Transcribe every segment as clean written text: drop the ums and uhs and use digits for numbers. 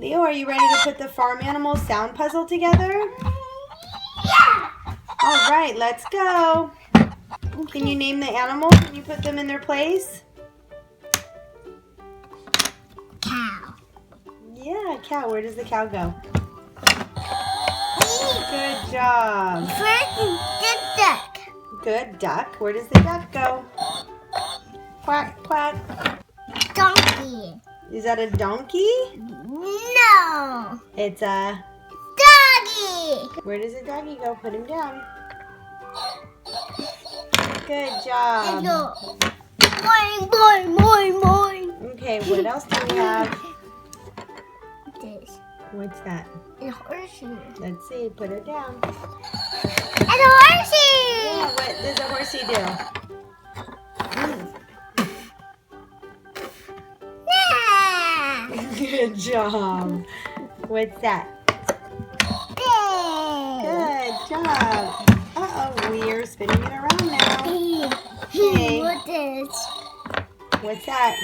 Leo, are you ready to put the farm animal sound puzzle together? Yeah! All right, let's go. Can you name the animals when you put them in their place? Cow. Yeah, cow. Where does the cow go? Good job. First, the duck. Good. Duck. Where does the duck go? Quack, quack. Donkey. Is that a donkey? No. It's a... Doggy. Where does the doggy go? Put him down. Good job. Boing, boing, boing, boing. Okay, what else do we have? This. What's that? A horsey. Let's see. Put it down. And a horsey. Yeah, what does a horsey do? Yeah. Good job. What's that? Good job. Uh-oh, we're spinning it around now. Okay. What is? What's that?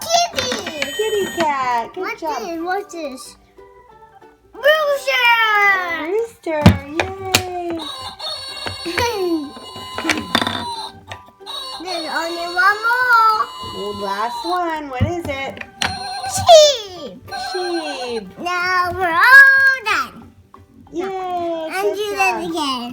Kitty. Kitty cat. Good job. What's this? Rooster. Rooster. Yay. There's only one more. Last one. What is it? Sheep. Sheep. Now we're all done. Yay. And Good do job. that again.